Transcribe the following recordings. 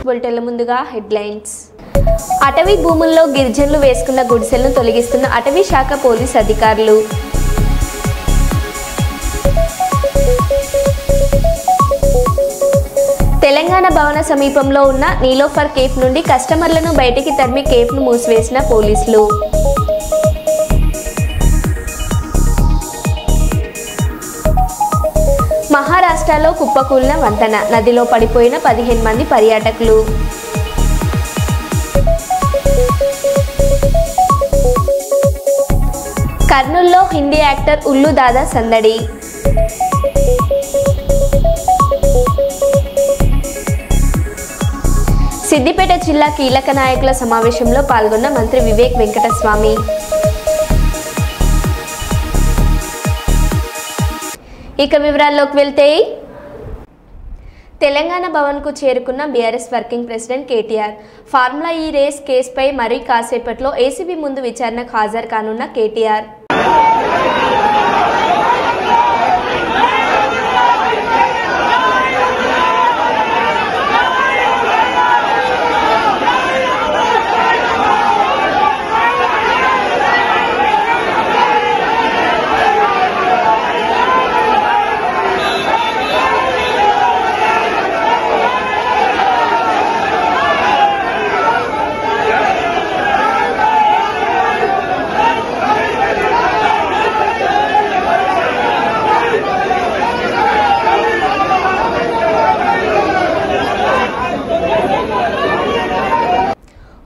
బులెటిన్ల ముందుగా హెడ్లైన్స్. అటవీ భూముల్లో గిరిజనులు వేసుకున్న గుడిసెలను తొలగిస్తున్న అటవీ శాఖ పోలీస్ అధికారులు. తెలంగాణ భవన సమీపంలో ఉన్న నీలోఫర్ కేఫ్ నుండి కస్టమర్లను బయటికి తరిమి కేఫ్ను మూసివేసిన పోలీసులు. మహారాష్ట్రలో కుప్పకూలిన వంతెన, నదిలో పడిపోయిన 15 మంది పర్యాటకులు. కర్నూలులో హిందీ యాక్టర్ ఉల్లు దాదా సందడి. సిద్దిపేట జిల్లా కీలక నాయకుల సమావేశంలో పాల్గొన్న మంత్రి వివేక్ వెంకటస్వామి. ఇక వివరాల్లోకి వెళ్తే, తెలంగాణ భవన్కు చేరుకున్న BRS working president KTR. Formula ఈ రేస్ కేసుపై మరి కాసేపట్లో ఏసీబీ ముందు విచారణకు హాజరు కానున్న కేటీఆర్.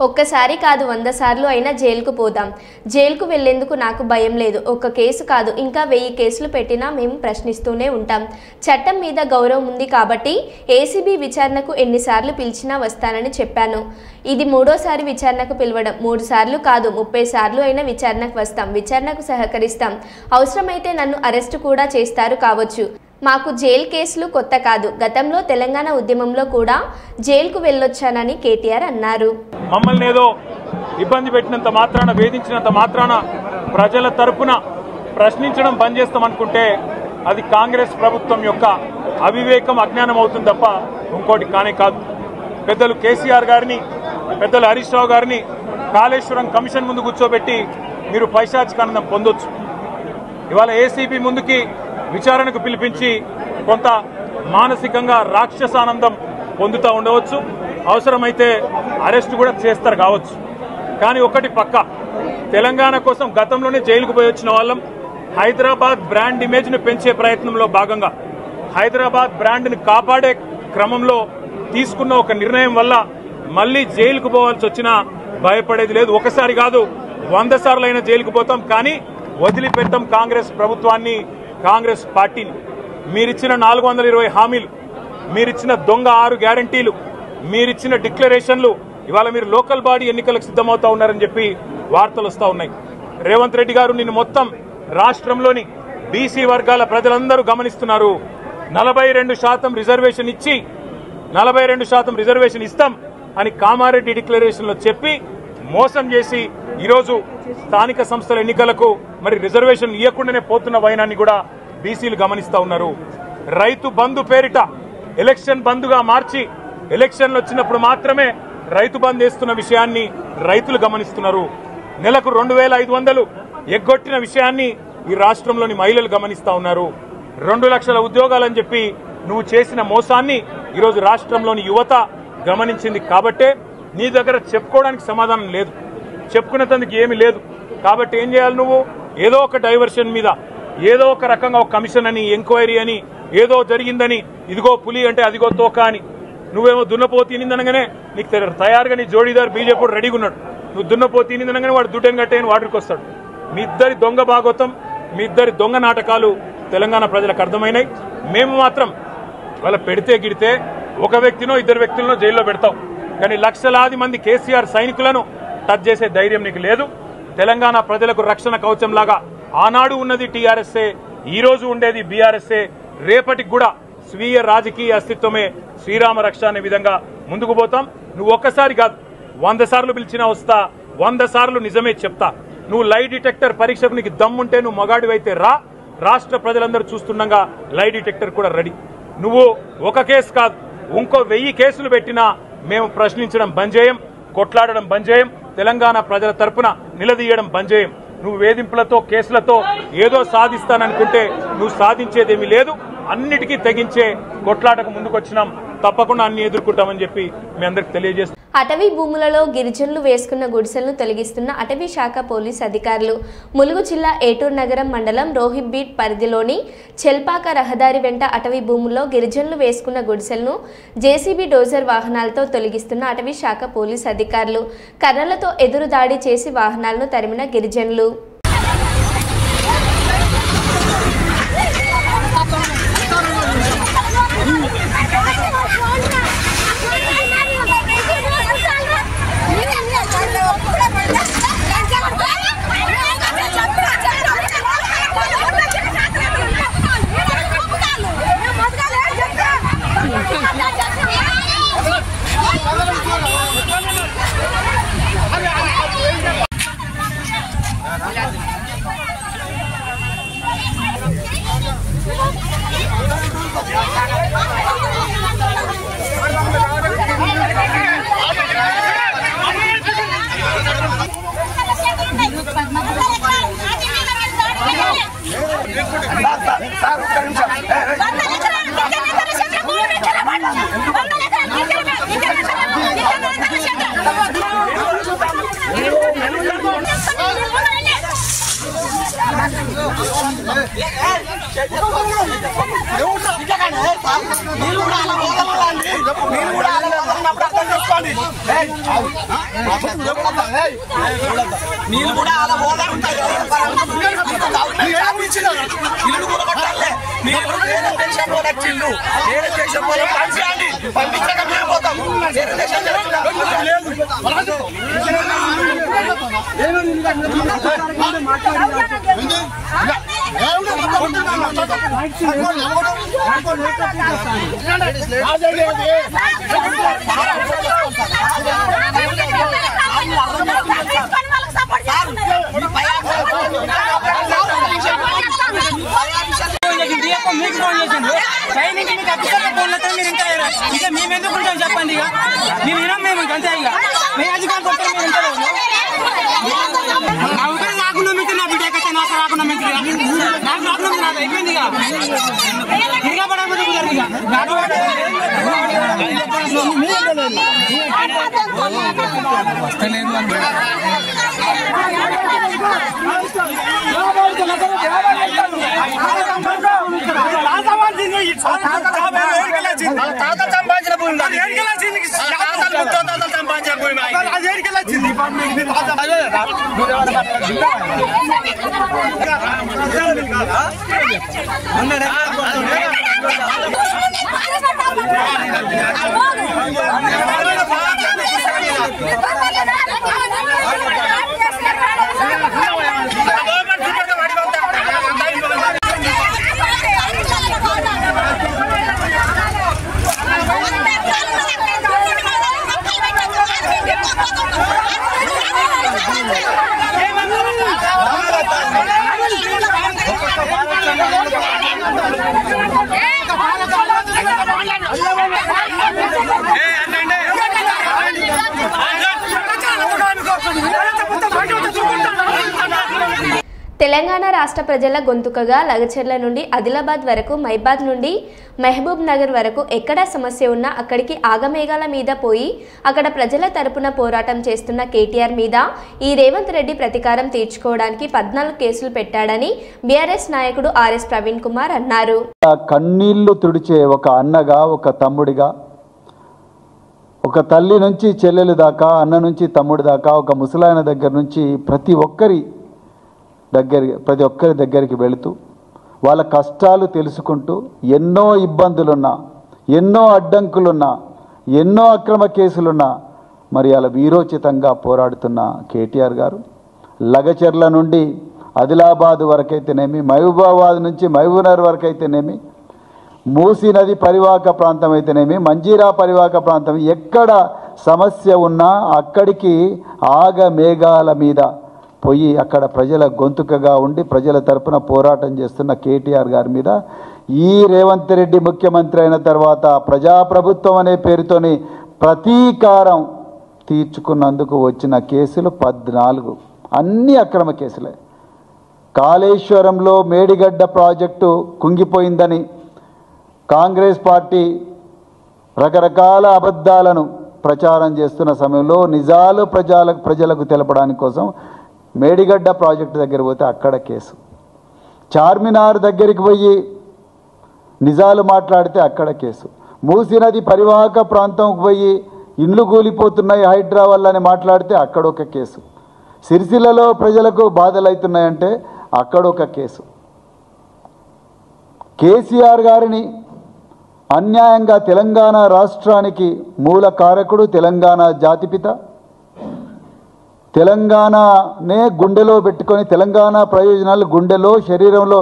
ఒక్కసారి కాదు 100 సార్లు అయినా జైలుకు పోదాం. జైలుకు వెళ్లేందుకు నాకు భయం లేదు. ఒక్క కేసు కాదు, ఇంకా 1000 కేసులు పెట్టినా మేము ప్రశ్నిస్తూనే ఉంటాం. చట్టం మీద గౌరవం ఉంది కాబట్టి ఏసీబీ విచారణకు ఎన్నిసార్లు పిలిచినా వస్తానని చెప్పాను. ఇది 3వ విచారణకు పిలవడం. 3 సార్లు కాదు, 30 సార్లు అయినా విచారణకు వస్తాం. విచారణకు సహకరిస్తాం. అవసరమైతే నన్ను అరెస్టు కూడా చేస్తారు కావచ్చు. మాకు జైలు కేసులు కొత్త కాదు. గతంలో తెలంగాణ ఉద్యమంలో కూడా జైలుకు వెళ్ళొచ్చానని కేటీఆర్ అన్నారు. మమ్మల్ని ఏదో ఇబ్బంది పెట్టినంత మాత్రాన, వేధించినంత మాత్రాన ప్రజల తరపున ప్రశ్నించడం బంద్ చేస్తామనుకుంటే అది కాంగ్రెస్ ప్రభుత్వం యొక్క అవివేకం, అజ్ఞానం అవుతుంది తప్ప ఇంకోటి కానే కాదు. పెద్దలు కేసీఆర్ గారిని, పెద్దలు హరీష్ రావు గారిని కాళేశ్వరం కమిషన్ ముందు కూర్చోబెట్టి మీరు పైశాచికానందం పొందొచ్చు. ఇవాళ ఏసీబీ ముందుకి విచారణకు పిలిపించి కొంత మానసికంగా రాక్షసానందం పొందుతూ ఉండవచ్చు. అవసరమైతే అరెస్ట్ కూడా చేస్తారు కావచ్చు. కానీ ఒకటి పక్క, తెలంగాణ కోసం గతంలోనే జైలుకు పోయి వచ్చిన వాళ్ళం. హైదరాబాద్ బ్రాండ్ ఇమేజ్ను పెంచే ప్రయత్నంలో భాగంగా, హైదరాబాద్ బ్రాండ్ని కాపాడే క్రమంలో తీసుకున్న ఒక నిర్ణయం వల్ల మళ్లీ జైలుకు పోవాల్సి వచ్చినా భయపడేది లేదు. ఒకసారి కాదు, 100 సార్లు అయినా జైలుకు పోతాం. కానీ వదిలిపెట్టాం కాంగ్రెస్ ప్రభుత్వాన్ని, కాంగ్రెస్ పార్టీని. మీరిచ్చిన 420 హామీలు, మీరిచ్చిన దొంగ 6 గ్యారంటీలు, మీరిచ్చిన డిక్లరేషన్లు, ఇవాళ మీరు లోకల్ బాడీ ఎన్నికలకు సిద్ధమవుతా ఉన్నారని చెప్పి వార్తలు వస్తూ ఉన్నాయి. రేవంత్ రెడ్డి గారు నిన్ను మొత్తం రాష్ట్రంలోని బీసీ వర్గాల ప్రజలందరూ గమనిస్తున్నారు. 42% రిజర్వేషన్ ఇచ్చి 42% రిజర్వేషన్ ఇస్తాం అని కామారెడ్డి డిక్లరేషన్లో చెప్పి మోసం చేసి ఈరోజు స్థానిక సంస్థల ఎన్నికలకు మరి రిజర్వేషన్ ఇవ్వకుండానే పోతున్న వైనాన్ని కూడా బీసీలు గమనిస్తూ ఉన్నారు. రైతు బంధు పేరిట ఎలక్షన్ బంధుగా మార్చి ఎలక్షన్లు వచ్చినప్పుడు మాత్రమే రైతు బంధు వేస్తున్న విషయాన్ని రైతులు గమనిస్తున్నారు. నెలకు 2500 ఎగ్గొట్టిన విషయాన్ని ఈ రాష్ట్రంలోని మహిళలు గమనిస్తా ఉన్నారు. 2 లక్షల ఉద్యోగాలని చెప్పి నువ్వు చేసిన మోసాన్ని ఈరోజు రాష్ట్రంలోని యువత గమనించింది. కాబట్టే నీ దగ్గర చెప్పుకోవడానికి సమాధానం లేదు, చెప్పుకునేందుకు ఏమీ లేదు. కాబట్టి ఏం చేయాలి, నువ్వు ఏదో ఒక డైవర్షన్ మీద, ఏదో ఒక రకంగా ఒక కమిషన్ అని, ఎంక్వైరీ అని, ఏదో జరిగిందని, ఇదిగో పులి అంటే అదిగో తోక అని, నువ్వేమో దున్నపోతు తినిందనగానే నీకు తయారుగా నీ జోడీదారు బీజేపీ రెడీగా ఉన్నాడు. నువ్వు దున్నపోతు తినిందనగానే వాడు దుడ్డని కట్టేయని వాడికి వస్తాడు. మీ ఇద్దరి దొంగ భాగోతం, మీ ఇద్దరి దొంగ నాటకాలు తెలంగాణ ప్రజలకు అర్థమైనాయి. మేము మాత్రం వాళ్ళ పెడితే గిడితే ఒక వ్యక్తినో 2 వ్యక్తులను జైల్లో పెడతాం. కానీ లక్షలాది మంది కేసీఆర్ సైనికులను టచ్ చేసే ధైర్యం నీకు లేదు. తెలంగాణ ప్రజలకు రక్షణ కవచంలాగా ఆనాడు ఉన్నది టీఆర్ఎస్ఏ, ఈ రోజు ఉండేది బీఆర్ఎస్ఏ. రేపటికి కూడా స్వీయ రాజకీయ అస్తిత్వమే శ్రీరామ రక్ష అనే విధంగా ముందుకు పోతాం. నువ్వు ఒక్కసారి కాదు, 100 సార్లు పిలిచినా వస్తా, 100 సార్లు నిజమే చెప్తా. నువ్వు లై డిటెక్టర్ పరీక్షకు నీకు దమ్ముంటే నువ్వు మగాడివైతే రా. రాష్ట్ర ప్రజలందరూ చూస్తుండగా లై డిటెక్టర్ కూడా రెడీ. నువ్వు ఒక కేసు కాదు, ఇంకో 1000 కేసులు పెట్టినా మేము ప్రశ్నించడం బంద్ చేయం, కొట్లాడడం బంద్ చేయం, తెలంగాణ ప్రజల తరపున నిలదీయడం బంద్ చేయం. నువ్వు వేధింపులతో కేసులతో ఏదో సాధిస్తాననుకుంటే నువ్వు సాధించేదేమీ లేదు. అన్నిటికీ తెగించే కొట్లాటకు ముందుకొచ్చినాం. తప్పకుండా అన్ని ఎదుర్కొంటామని చెప్పి మీ అందరికి తెలియజేస్తాం. అటవీ భూములలో గిరిజనులు వేసుకున్న గుడిసెలను తొలగిస్తున్న అటవీ శాఖ పోలీస్ అధికారులు. ములుగు జిల్లా ఏటూరు నగరం మండలం రోహిబ్బీట్ పరిధిలోని చెల్పాక రహదారి వెంట అటవీ భూముల్లో గిరిజనులు వేసుకున్న గుడిసెలను జేసీబీ డోజర్ వాహనాలతో తొలగిస్తున్న అటవీ శాఖ పోలీస్ అధికారులు. కర్రలతో ఎదురు దాడి చేసి వాహనాలను తరిమిన గిరిజనులు. చెప్పండి తెలంగాణ రాష్ట్ర ప్రజల గొంతుకగా లగచర్ల నుండి ఆదిలాబాద్ వరకు, మైబాద్ నుండి మహబూబ్ నగర్ వరకు ఎక్కడ సమస్య ఉన్నా అక్కడికి ఆగమేఘాల మీద పోయి అక్కడ ప్రజల తరపున పోరాటం చేస్తున్న కేటీఆర్ మీద ఈ రేవంత్ రెడ్డి ప్రతీకారం తీర్చుకోవడానికి 14 కేసులు పెట్టాడని బీఆర్ఎస్ నాయకుడు ఆర్ఎస్ ప్రవీణ్ కుమార్ అన్నారు. కన్నీళ్లు తుడిచే ఒక అన్నగా, ఒక తమ్ముడిగా, ఒక తల్లి నుంచి చెల్లెలు దాకా, అన్న నుంచి తమ్ముడి దాకా, ఒక ముసలాయన దగ్గర నుంచి ప్రతి ఒక్కరి దగ్గరికి వెళుతూ వాళ్ళ కష్టాలు తెలుసుకుంటూ ఎన్నో ఇబ్బందులున్నా, ఎన్నో అడ్డంకులున్నా, ఎన్నో అక్రమ కేసులున్నా మరి అలా వీరోచితంగా పోరాడుతున్న కేటీఆర్ గారు లగచర్ల నుండి ఆదిలాబాద్ వరకైతేనేమి, మహబూబాబాద్ నుంచి మహబూబ్నగర్ వరకైతేనేమి, మూసీ నది పరివాహక ప్రాంతం అయితేనేమి, మంజీరా పరివాహక ప్రాంతం, ఎక్కడ సమస్య ఉన్నా అక్కడికి ఆగమేఘాల మీద పోయి అక్కడ ప్రజల గొంతుకగా ఉండి ప్రజల తరపున పోరాటం చేస్తున్న కేటీఆర్ గారి మీద ఈ రేవంత్ రెడ్డి ముఖ్యమంత్రి అయిన తర్వాత ప్రజాప్రభుత్వం అనే పేరుతోని ప్రతీకారం తీర్చుకున్నందుకు వచ్చిన కేసులు 14, అన్ని అక్రమ కేసులే. కాళేశ్వరంలో మేడిగడ్డ ప్రాజెక్టు కుంగిపోయిందని కాంగ్రెస్ పార్టీ రకరకాల అబద్ధాలను ప్రచారం చేస్తున్న సమయంలో నిజాలు ప్రజలకు తెలపడానికి కోసం మేడిగడ్డ ప్రాజెక్టు దగ్గర పోతే అక్కడ కేసు, చార్మినార్ దగ్గరికి పోయి నిజాలు మాట్లాడితే అక్కడ కేసు, మూసీ నది పరివాహక ప్రాంతంకు పోయి ఇండ్లు కూలిపోతున్నాయి హైడ్రా వల్ల అని మాట్లాడితే అక్కడ ఒక కేసు, సిరిసిల్లలో ప్రజలకు బాధలు అవుతున్నాయంటే అక్కడ ఒక కేసు. కేసీఆర్ గారిని అన్యాయంగా తెలంగాణ రాష్ట్రానికి మూల కారకుడు, తెలంగాణ జాతిపిత, తెలంగాణనే గుండెలో పెట్టుకొని తెలంగాణ ప్రయోజనాలు గుండెలో శరీరంలో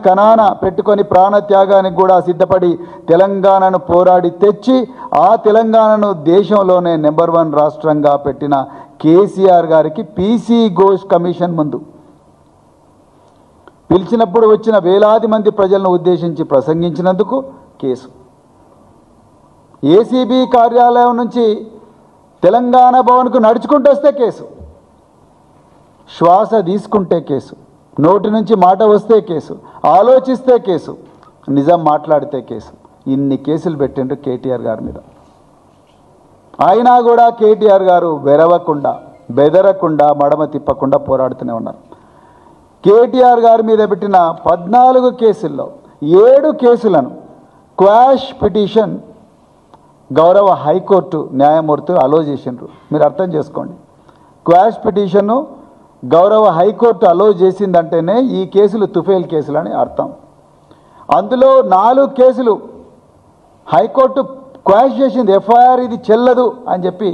కణాన పెట్టుకొని ప్రాణత్యాగానికి కూడా సిద్ధపడి తెలంగాణను పోరాడి తెచ్చి ఆ తెలంగాణను దేశంలోనే నెంబర్ 1 రాష్ట్రంగా పెట్టిన కేసీఆర్ గారికి పీసీ ఘోష్ కమిషన్ ముందు పిలిచినప్పుడు వచ్చిన వేలాది మంది ప్రజలను ఉద్దేశించి ప్రసంగించినందుకు కేసు, ఏసీబీ కార్యాలయం నుంచి తెలంగాణ భవన్కు నడుచుకుంటూ వస్తే కేసు, శ్వాస తీసుకుంటే కేసు, నోటి నుంచి మాట వస్తే కేసు, ఆలోచిస్తే కేసు, నిజం మాట్లాడితే కేసు. ఇన్ని కేసులు పెట్టిండ్రు కేటీఆర్ గారి మీద. అయినా కూడా కేటీఆర్ గారు వెరవకుండా, బెదరకుండా, మడమ తిప్పకుండా పోరాడుతూనే ఉన్నారు. కేటీఆర్ గారి మీద పెట్టిన 14 కేసుల్లో 7 కేసులను క్వాష్ పిటిషన్ గౌరవ హైకోర్టు న్యాయమూర్తులు అలో చేసిండ్రు. మీరు అర్థం చేసుకోండి, క్వాష్ పిటిషన్ను గౌరవ హైకోర్టు అలో చేసిందంటేనే ఈ కేసులు తుఫేల్ కేసులు అని అర్థం. అందులో 4 కేసులు హైకోర్టు క్వాష్ చేసింది, ఎఫ్ఐఆర్ ఇది చెల్లదు అని చెప్పి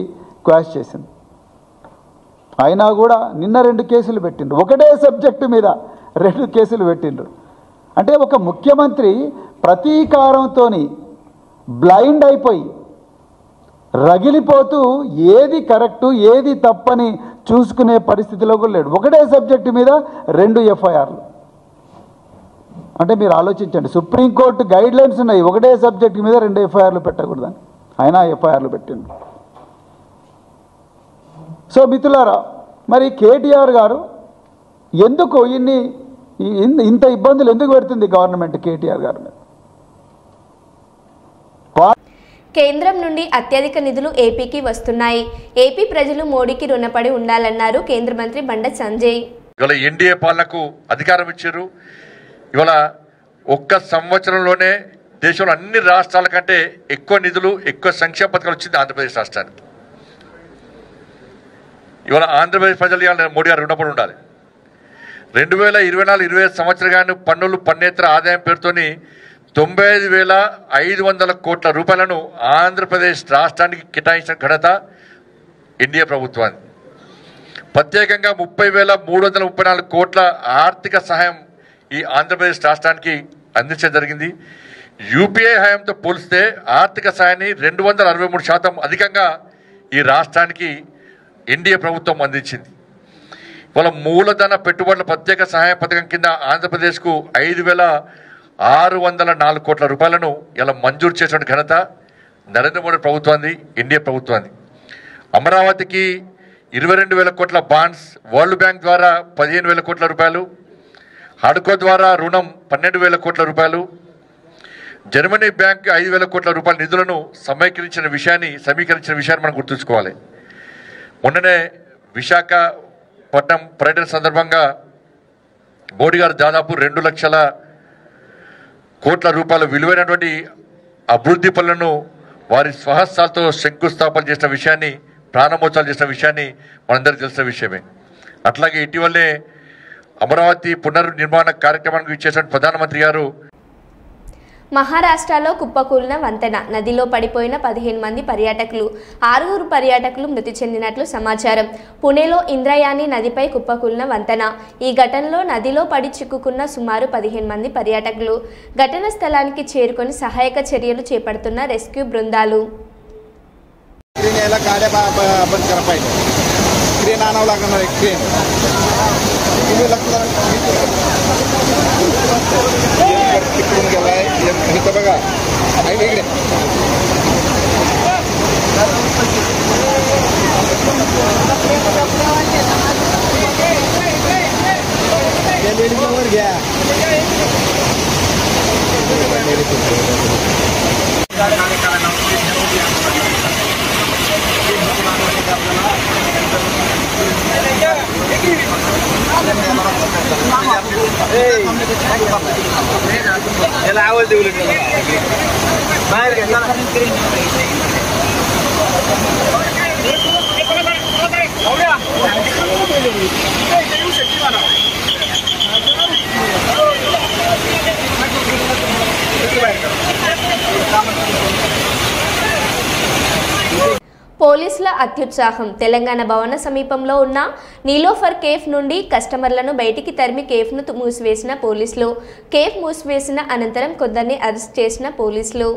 క్వాష్ చేసింది. అయినా కూడా నిన్న 2 కేసులు పెట్టిండ్రు, ఒకటే సబ్జెక్టు మీద 2 కేసులు పెట్టిండ్రు. అంటే ఒక ముఖ్యమంత్రి ప్రతీకారంతో బ్లైండ్ అయిపోయి రగిలిపోతూ ఏది కరెక్టు ఏది తప్పని చూసుకునే పరిస్థితిలో కూడా లేడు. ఒకటే సబ్జెక్టు మీద 2 ఎఫ్ఐఆర్లు. అంటే మీరు ఆలోచించండి, సుప్రీంకోర్టు గైడ్ లైన్స్ ఉన్నాయి, ఒకటే సబ్జెక్టు మీద 2 ఎఫ్ఐఆర్లు పెట్టకూడదని, అయినా ఎఫ్ఐఆర్లు పెట్టిండు. సో మిత్రులారా, మరి కేటీఆర్ గారు ఎందుకు ఇంత ఇబ్బందులు ఎందుకు పెడుతుంది గవర్నమెంట్ కేటీఆర్ గారి మీద? కేంద్రం నుండి అత్యధిక నిధులు ఏపీకి వస్తున్నాయి. ఏపీ ప్రజలు మోడీకి రుణపడి ఉండాలన్నారు కేంద్ర మంత్రి బండ సంజయ్. ఇవాళ ఎన్డీఏ పాలనకు అధికారం ఇచ్చారు. ఇవాళ ఒక్క సంవత్సరంలోనే దేశంలో అన్ని రాష్ట్రాల కంటే ఎక్కువ నిధులు, ఎక్కువ సంక్షేమ పథకాలు వచ్చింది ఆంధ్రప్రదేశ్ రాష్ట్రానికి. ఇవాళ ఆంధ్రప్రదేశ్ ప్రజలు ఇవాళ మోడీ గారు రుణపడి ఉండాలి. 2024-25 సంవత్సరాన్ని పన్నులు పన్నేతర ఆదాయం పేరుతోని 95,500 కోట్ల రూపాయలను ఆంధ్రప్రదేశ్ రాష్ట్రానికి కేటాయించిన ఘనత ఎన్డీఏ ప్రభుత్వాన్ని. ప్రత్యేకంగా 30,334 కోట్ల ఆర్థిక సహాయం ఈ ఆంధ్రప్రదేశ్ రాష్ట్రానికి అందించడం జరిగింది. యూపీఏ హయాంతో పోలిస్తే ఆర్థిక సహాయాన్ని 263% అధికంగా ఈ రాష్ట్రానికి ఎన్డీఏ ప్రభుత్వం అందించింది. వాళ్ళ మూలధన పెట్టుబడుల ప్రత్యేక సహాయ పథకం కింద ఆంధ్రప్రదేశ్కు 5,604 కోట్ల రూపాయలను ఇలా మంజూరు చేసిన ఘనత నరేంద్ర మోడీ ప్రభుత్వాన్ని, ఎన్డీఏ ప్రభుత్వాన్ని. అమరావతికి 22,000 కోట్ల బాండ్స్, వరల్డ్ బ్యాంక్ ద్వారా 15,000 కోట్ల రూపాయలు, హడ్కో ద్వారా రుణం 12,000 కోట్ల రూపాయలు, జర్మనీ బ్యాంక్ 5,000 కోట్ల రూపాయల నిధులను సమీకరించిన విషయాన్ని మనం గుర్తుంచుకోవాలి. మొన్ననే విశాఖపట్నం పర్యటన సందర్భంగా మోడీ గారు దాదాపు 2 లక్షల కోట్ల రూపాయల విలువైనటువంటి అభివృద్ధి పనులను వారి స్వహస్తాలతో శంకుస్థాపన చేసిన విషయాన్ని, ప్రారంభోత్సవాలు చేసిన విషయాన్ని మనందరికీ తెలిసిన విషయమే. అట్లాగే ఇటీవలే అమరావతి పునర్నిర్మాణ కార్యక్రమానికి ఇచ్చేసిన ప్రధానమంత్రి గారు మహారాష్ట్రలో కుప్పకూలిన వంతెన, నదిలో పడిపోయిన 15 మంది పర్యాటకులు, 6 పర్యాటకులు మృతి చెందినట్లు సమాచారం. పుణేలో ఇంద్రయాని నదిపై కుప్పకూలిన వంతెన. ఈ ఘటనలో నదిలో పడి చిక్కుకున్న సుమారు 15 మంది పర్యాటకులు. ఘటన స్థలానికి చేరుకొని సహాయక చర్యలు చేపడుతున్న రెస్క్యూ బృందాలు. बघा పోలీసుల అత్యుత్సాహం. తెలంగాణ భవన సమీపంలో ఉన్న నీలోఫర్ కేఫ్ నుండి కస్టమర్లను బయటికి తరిమి కేఫ్ను మూసివేసిన పోలీసులు. కేఫ్ మూసివేసిన అనంతరం కొందరిని అరెస్ట్ చేసిన పోలీసులు.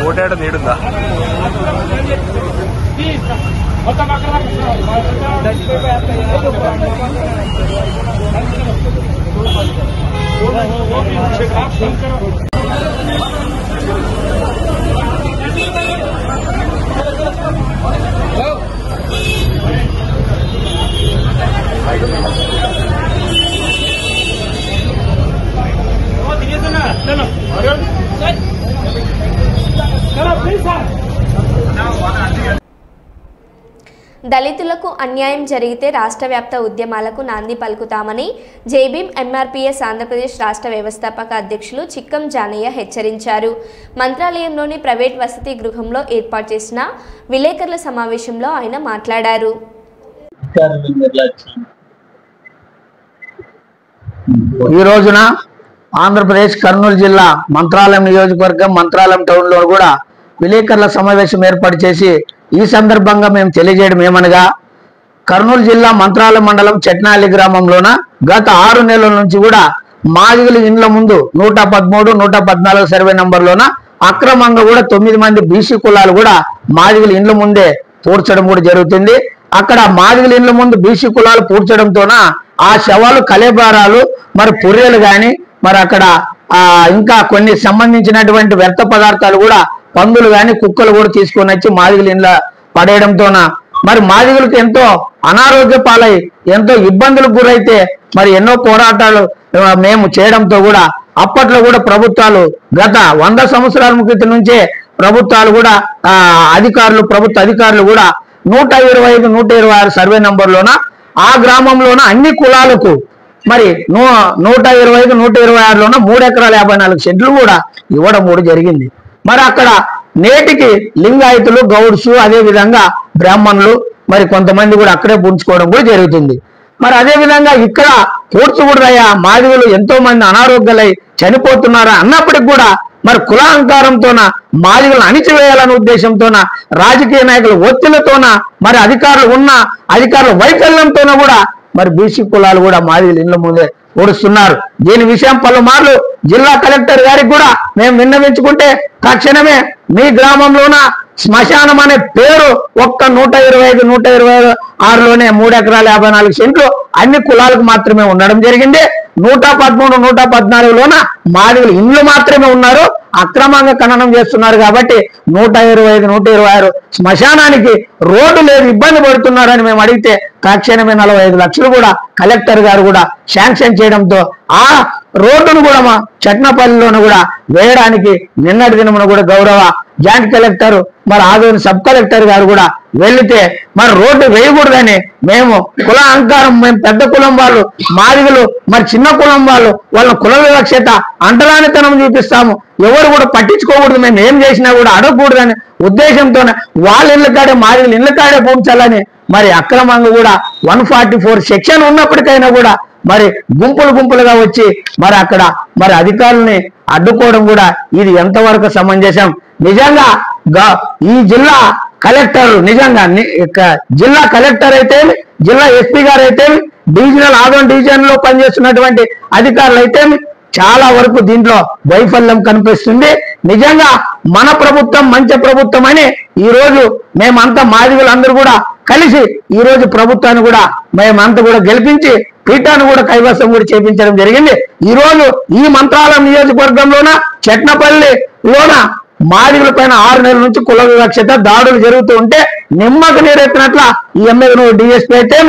ఓటాడ నీడుందా దళితులకు అన్యాయం జరిగితే రాష్ట్ర వ్యాప్త ఉద్యమాలకు నాంది పలుకుతామని జేబీఎం ఎంఆర్పీఎస్ ఆంధ్రప్రదేశ్ రాష్ట్ర వ్యవస్థాపక అధ్యక్షులు చిక్కం జానయ్య హెచ్చరించారు. మంత్రాలయంలోని ప్రైవేట్ వసతి గృహంలో ఏర్పాటు చేసిన విలేకరుల సమావేశంలో ఆయన మాట్లాడారు. ఈ రోజున ఆంధ్రప్రదేశ్ కర్నూలు జిల్లా మంత్రాలయం నియోజకవర్గం మంత్రాలయం టౌన్లో కూడా విలేకరుల సమావేశం ఏర్పాటు చేసి ఈ సందర్భంగా మేము తెలియజేయడం ఏమనగా, కర్నూలు జిల్లా మంత్రాలయం మండలం చెట్నాలి గ్రామంలోన గత 6 నెలల నుంచి కూడా మాదిగల ఇండ్ల ముందు 113, 114 సర్వే నంబర్లోన అక్రమంగా కూడా 9 మంది బీసీ కులాలు కూడా మాదిగల ఇండ్ల ముందే పూడ్చడం కూడా జరుగుతుంది. అక్కడ మాదిగల ఇండ్ల ముందు బీసీ కులాలు పూడ్చడంతోన ఆ శవాలు కలేబారాలు మరి పుర్రెలు కానీ మరి అక్కడ ఇంకా కొన్ని సంబంధించినటువంటి వ్యర్థ పదార్థాలు కూడా పందులు కానీ కుక్కలు కూడా తీసుకొని వచ్చి మాదిగల ఇండ్ల పడేయడంతోన మరి మాదిగలకు ఎంతో అనారోగ్య పాలై ఎంతో ఇబ్బందులకు గురైతే మరి ఎన్నో పోరాటాలు మేము చేయడంతో కూడా అప్పట్లో కూడా ప్రభుత్వాలు గత 100 సంవత్సరాల క్రితం నుంచే ప్రభుత్వాలు కూడా ప్రభుత్వ అధికారులు కూడా 125, 126 సర్వే నంబర్లోన ఆ గ్రామంలోన అన్ని కులాలకు మరి 125, 126లోన 3 ఎకరాల 54 సెంట్లు కూడా ఇవ్వడం కూడా జరిగింది. మరి అక్కడ నేటికి లింగాయతులు, గౌడ్స్, అదే విధంగా బ్రాహ్మణులు మరి కొంతమంది కూడా అక్కడే పూడ్చుకోవడం కూడా జరుగుతుంది. మరి అదే విధంగా ఇక్కడ పూడ్చుకూడదయ్యా, మాదిగలు ఎంతో మంది అనారోగ్యాలై చనిపోతున్నారా అన్నప్పటికి కూడా మరి కులాహంకారంతోన మాదిగలను అణిచివేయాలనే ఉద్దేశంతోన రాజకీయ నాయకుల ఒత్తిళ్లతోన మరి అధికారుల వైఫల్యంతోన కూడా మరి బీసీ కులాలు కూడా మాదిగల ఇళ్ల ముందే ఓడుస్తున్నారు. దీని విషయం పలుమార్లు జిల్లా కలెక్టర్ గారికి కూడా మేము విన్నవించుకుంటే తక్షణమే మీ గ్రామంలోన శ్మశానం అనే పేరు ఒక్క 125, 126లోనే 3 ఎకరాల 54 సెంట్లు అన్ని కులాలకు మాత్రమే ఉండడం జరిగింది. 113, 114లోన మాదిగల ఇండ్లు మాత్రమే ఉన్నారు. అక్రమంగా ఖననం చేస్తున్నారు కాబట్టి 125, 126 శ్మశానానికి రోడ్డు లేదు, ఇబ్బంది పడుతున్నారని మేము అడిగితే తక్షణమే 45 లక్షలు కూడా కలెక్టర్ గారు కూడా శాంక్షన్ చేయడంతో ఆ రోడ్డును కూడా మా చట్నపల్లిలోను కూడా వేయడానికి నిన్నటి దినమున కూడా గౌరవ జాయింట్ కలెక్టర్ మరి ఆదోని సబ్ కలెక్టర్ గారు కూడా వెళ్తే మరి రోడ్డు వేయకూడదని మేము కుల అహంకారం, మేము పెద్ద కులం వాళ్ళు, మాదిగలు మరి చిన్న కులం వాళ్ళు, వాళ్ళ కుల వివక్షత అంటరానితనం చూపిస్తాము, ఎవరు కూడా పట్టించుకోకూడదు, మేము ఏం చేసినా కూడా అడగకూడదని ఉద్దేశంతోనే వాళ్ళ ఇళ్ళ కాడే మాదిగలు ఇళ్ళ కాడే పూడ్చాలని మరి అక్రమంగా కూడా 144 సెక్షన్ ఉన్నప్పటికైనా కూడా మరి గుంపులుగా వచ్చి మరి అక్కడ మరి అధికారుల్ని అడ్డుకోవడం కూడా ఇది ఎంతవరకు సమంజసం? నిజంగా ఈ జిల్లా కలెక్టర్ నిజంగా జిల్లా కలెక్టర్ అయితే, జిల్లా ఎస్పీ గారు అయితే, డివిజనల్ ఆదోన్ డివిజన్ లో పనిచేస్తున్నటువంటి అధికారులు అయితే చాలా వరకు దీంట్లో వైఫల్యం కనిపిస్తుంది. నిజంగా మన ప్రభుత్వం మంచి ప్రభుత్వం అని ఈ రోజు మేమంతా మాదిగలందరూ కూడా కలిసి ఈ రోజు ప్రభుత్వాన్ని కూడా మేమంతా కూడా గెలిపించి పీఠాన్ని కూడా కైవసం కూడా చేపించడం జరిగింది. ఈ రోజు ఈ మంత్రాలయం నియోజకవర్గంలోన చెట్నపల్లిలోన మాదిగల పైన 6 నెలల నుంచి కుల వివక్షత దాడులు జరుగుతూ ఉంటే నిమ్మకు నీరెత్తినట్ల ఈ ఎమ్మెల్యే డిఎస్పీ అయితే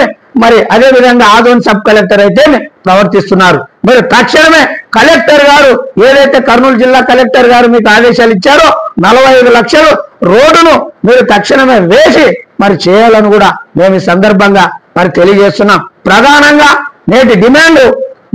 మరి అదే విధంగా ఆదోన్ సబ్ కలెక్టర్ అయితే ప్రవర్తిస్తున్నారు. మరి తక్షణమే కలెక్టర్ గారు ఏదైతే కర్నూలు జిల్లా కలెక్టర్ గారు మీకు ఆదేశాలు ఇచ్చారో 45 లక్షలు రోడ్డును మీరు తక్షణమే వేసి మరి చేయాలని కూడా మేము ఈ సందర్భంగా మరి తెలియజేస్తున్నాం. ప్రధానంగా నేటి డిమాండ్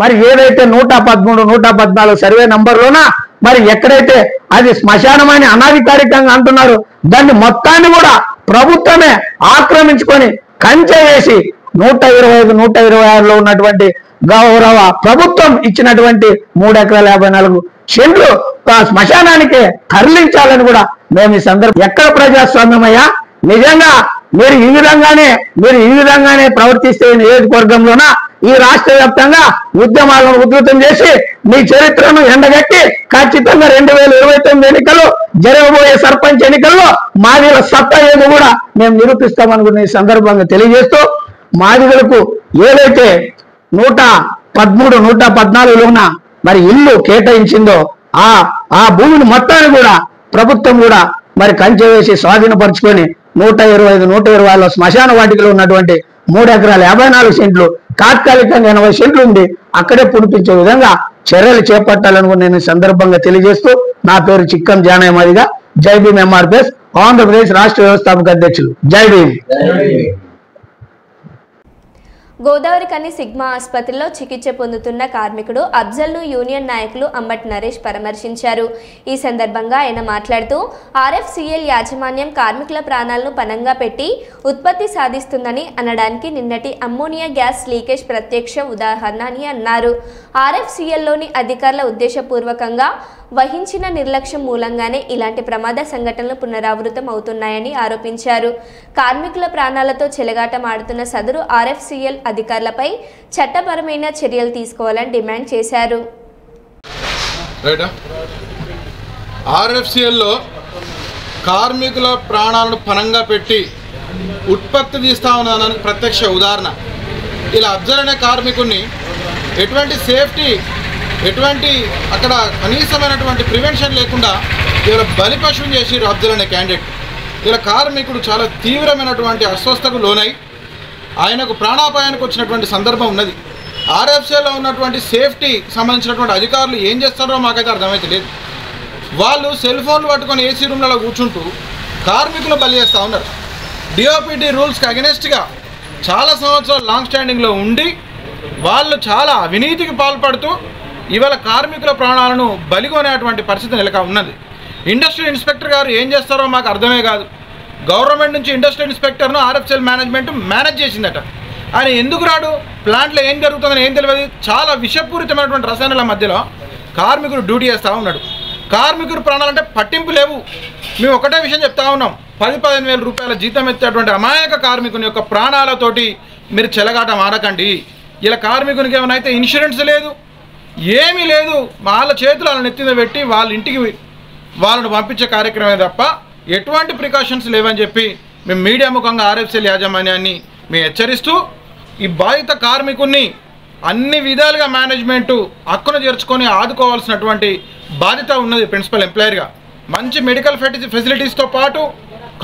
మరి ఏదైతే 113, 114 సర్వే నంబర్లోన మరి ఎక్కడైతే అది శ్మశానమని అనాధికారికంగా అంటున్నారు, దాన్ని మొత్తాన్ని కూడా ప్రభుత్వమే ఆక్రమించుకొని కంచె వేసి 125, 126లో ఉన్నటువంటి గౌరవ ప్రభుత్వం ఇచ్చినటువంటి 3 ఎకరాల 54 సెంట్లు శ్మశానానికి తరలించాలని కూడా మేము ఈ సందర్భం. ఎక్కడ ప్రజాస్వామ్యమయ్యా? నిజంగా మీరు ఈ విధంగానే ప్రవర్తిస్తే నియోజకవర్గంలోన ఈ రాష్ట్ర వ్యాప్తంగా ఉద్యమాలను ఉధృతం చేసి మీ చరిత్రను ఎండగట్టి ఖచ్చితంగా 2029 ఎన్నికలు జరగబోయే సర్పంచ్ ఎన్నికల్లో మాదిగల సత్తా ఏదో కూడా మేము నిరూపిస్తామని కూడా ఈ సందర్భంగా తెలియజేస్తూ, మాదిగలకు ఏదైతే 113, 114లోన మరి ఇల్లు కేటాయించిందో ఆ భూమిని మొత్తాన్ని కూడా ప్రభుత్వం కూడా మరి కంచె వేసి స్వాధీనపరుచుకొని 125, 120లో శ్మశాన వాటికలో ఉన్నటువంటి 3 ఎకరాల 54 సెంట్లు తాత్కాలికంగా 80 సెంట్లు ఉంది అక్కడే పుడిపించే విధంగా చర్యలు చేపట్టాలని నేను సందర్భంగా తెలియజేస్తూ, నా పేరు చిక్కం జానయ్య మాదిగా, జై భీమ్ ఎంఆర్పిఎస్ ఆంధ్రప్రదేశ్ రాష్ట్ర వ్యవస్థాపక అధ్యక్షులు. జై భీమ్. గోదావరి కని సిగ్మా ఆసుపత్రిలో చికిత్స పొందుతున్న కార్మికుడు అఫ్జల్ను యూనియన్ నాయకులు అంబటి నరేష్ పరామర్శించారు. ఈ సందర్భంగా ఆయన మాట్లాడుతూ ఆర్ఎఫ్సిఎల్ యాజమాన్యం కార్మికుల ప్రాణాలను పణంగా పెట్టి ఉత్పత్తి సాధిస్తుందని అనడానికి నిన్నటి అమ్మోనియా గ్యాస్ లీకేజ్ ప్రత్యక్ష ఉదాహరణ అని అన్నారు. ఆర్ఎఫ్సిఎల్లోని అధికారుల ఉద్దేశపూర్వకంగా వహించిన నిర్లక్ష్యం మూలంగానే ఇలాంటి ప్రమాద సంఘటనలు పునరావృతం అవుతున్నాయని ఆరోపించారు. కార్మికుల ప్రాణాలతో చెలగాటమాడుతున్న సదరు ఆర్ఎఫ్సిఎల్ అధికారులపై చట్టపరమైన చర్యలు తీసుకోవాలని డిమాండ్ చేశారు. ఆర్ఎఫ్సిఎల్లో కార్మికుల ప్రాణాలను పణంగా పెట్టి ఉత్పత్తి తీస్తా ఉన్నదానికి ప్రత్యక్ష ఉదాహరణ. ఇలా అఫ్జల్ అనే కార్మికుడిని ఎటువంటి సేఫ్టీ, ఎటువంటి అక్కడ కనీసమైనటువంటి ప్రివెన్షన్ లేకుండా ఇలా బలిపశువుని చేసిరు అఫ్జల్ అనే క్యాండిడేట్. ఇలా కార్మికుడు చాలా తీవ్రమైనటువంటి అస్వస్థకు లోనై ఆయనకు ప్రాణాపాయానికి వచ్చినటువంటి సందర్భం ఉన్నది. ఆర్ఎఫ్సిఎల్లో ఉన్నటువంటి సేఫ్టీ సంబంధించినటువంటి అధికారులు ఏం చేస్తారో మాకైతే అర్థమైతే లేదు. వాళ్ళు సెల్ ఫోన్లు పట్టుకొని ఏసీ రూమ్లలో కూర్చుంటూ కార్మికులు బలి చేస్తూ ఉన్నారు. డిఓపిటి రూల్స్కి అగెనెస్ట్గా చాలా సంవత్సరాలు లాంగ్ స్టాండింగ్లో ఉండి వాళ్ళు చాలా అవినీతికి పాల్పడుతూ ఇవాళ కార్మికుల ప్రాణాలను బలిగొనేటువంటి పరిస్థితి నెలక ఉన్నది. ఇండస్ట్రియల్ ఇన్స్పెక్టర్ గారు ఏం చేస్తారో మాకు అర్థమే కాదు. గవర్నమెంట్ నుంచి ఇండస్ట్రియల్ ఇన్స్పెక్టర్ను ఆర్ఎఫ్సిఎల్ మేనేజ్మెంట్ మేనేజ్ చేసిందట. ఆయన ఎందుకు రాడు? ప్లాంట్లో ఏం జరుగుతుందని ఏం తెలియదు. చాలా విషపూరితమైనటువంటి రసాయనాల మధ్యలో కార్మికుడు డ్యూటీ చేస్తూ ఉన్నాడు. కార్మికుడు ప్రాణాలంటే పట్టింపు లేవు. మేము ఒకటే విషయం చెప్తా ఉన్నాం, 10-15 వేల రూపాయల జీతం ఎత్తేటువంటి అమాయక కార్మికుని యొక్క ప్రాణాలతోటి మీరు చెలగాటం ఆడకండి. ఇలా కార్మికునికి ఏమైనా అయితే ఇన్సూరెన్స్ లేదు, ఏమీ లేదు, వాళ్ళ చేతులు వాళ్ళని ఎత్తిన పెట్టి వాళ్ళ ఇంటికి వాళ్ళను పంపించే కార్యక్రమే తప్ప ఎటువంటి ప్రికాషన్స్ లేవని చెప్పి మేము మీడియా ముఖంగా ఆర్ఎఫ్సిఎల్ యాజమాన్యాన్ని మేము హెచ్చరిస్తూ, ఈ బాధిత కార్మికుడిని అన్ని విధాలుగా మేనేజ్మెంటు హక్కును చేర్చుకొని ఆదుకోవాల్సినటువంటి బాధ్యత ఉన్నది. ప్రిన్సిపల్ ఎంప్లాయర్గా మంచి మెడికల్ ఫెసిలిటీస్తో పాటు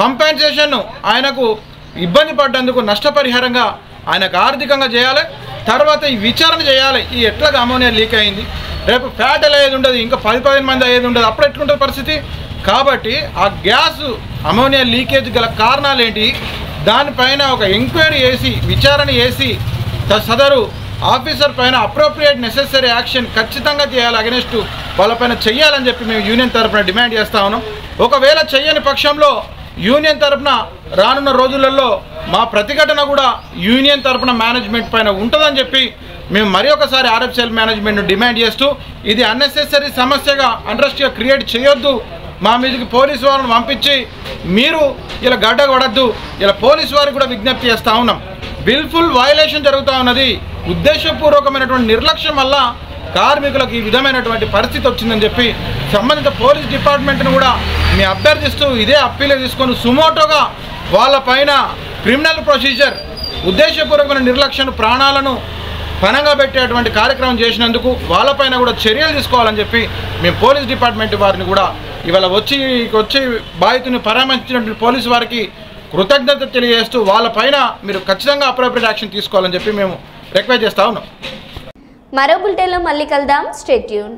కంపెన్సేషన్, ఆయనకు ఇబ్బంది పడ్డందుకు నష్టపరిహారంగా ఆయనకు ఆర్థికంగా చేయాలి. తర్వాత ఈ విచారణ చేయాలి, ఈ ఎట్లాగా అమోనియా లీక్ అయింది, రేపు ఫ్యాటల్ అయ్యేది ఉండదు, ఇంకా 10-15 మంది అయ్యేది ఉండదు, అప్పుడు ఎట్లుంటుంది పరిస్థితి. కాబట్టి ఆ గ్యాస్ అమోనియా లీకేజ్ గల కారణాలు ఏంటి, దానిపైన ఒక ఎంక్వైరీ చేసి విచారణ చేసి సదరు ఆఫీసర్ పైన అప్రోప్రియేట్ నెసెసరీ యాక్షన్ ఖచ్చితంగా చేయాలి, అగెనెస్ట్ వాళ్ళపైన చెయ్యాలని చెప్పి మేము యూనియన్ తరఫున డిమాండ్ చేస్తూ ఉన్నాం. ఒకవేళ చెయ్యని పక్షంలో యూనియన్ తరఫున రానున్న రోజులలో మా ప్రతిఘటన కూడా యూనియన్ తరఫున మేనేజ్మెంట్ పైన ఉంటుందని చెప్పి మేము మరి ఒకసారి ఆర్ఎఫ్సిఎల్ మేనేజ్మెంట్ను డిమాండ్ చేస్తూ ఇది అన్నెసెసరీ సమస్యగా అండర్స్ట్గా క్రియేట్ చేయొద్దు, మా మీదకి పోలీసు వాళ్ళని పంపించి మీరు ఇలా గడ్డ కొడద్దు, ఇలా పోలీసు వారికి కూడా విజ్ఞప్తి చేస్తూ ఉన్నాం. విల్ఫుల్ వయలేషన్ జరుగుతూ ఉన్నది, ఉద్దేశపూర్వకమైనటువంటి నిర్లక్ష్యం వల్ల కార్మికులకు ఈ విధమైనటువంటి పరిస్థితి వచ్చిందని చెప్పి సంబంధిత పోలీస్ డిపార్ట్మెంట్ను కూడా మీ అభ్యర్థిస్తూ ఇదే అప్పీలు తీసుకొని సుమోటోగా వాళ్ళపైన క్రిమినల్ ప్రొసీజర్ ఉద్దేశపూర్వకమైన నిర్లక్ష్యం ప్రాణాలను పనంగా పెట్టేటువంటి కార్యక్రమం చేసినందుకు వాళ్ళపైన కూడా చర్యలు తీసుకోవాలని చెప్పి మేము పోలీస్ డిపార్ట్మెంట్ వారిని కూడా ఇవాళ వచ్చి బాధితుని పరామర్శించినటువంటి పోలీసు వారికి కృతజ్ఞత తెలియజేస్తూ వాళ్ళపైన మీరు ఖచ్చితంగా అప్రోప్రియట్ యాక్షన్ తీసుకోవాలని చెప్పి మేము రిక్వెస్ట్ చేస్తూ ఉన్నాం. మరో బులెటిన్లో మళ్ళీ కలుద్దాం. Stay tune.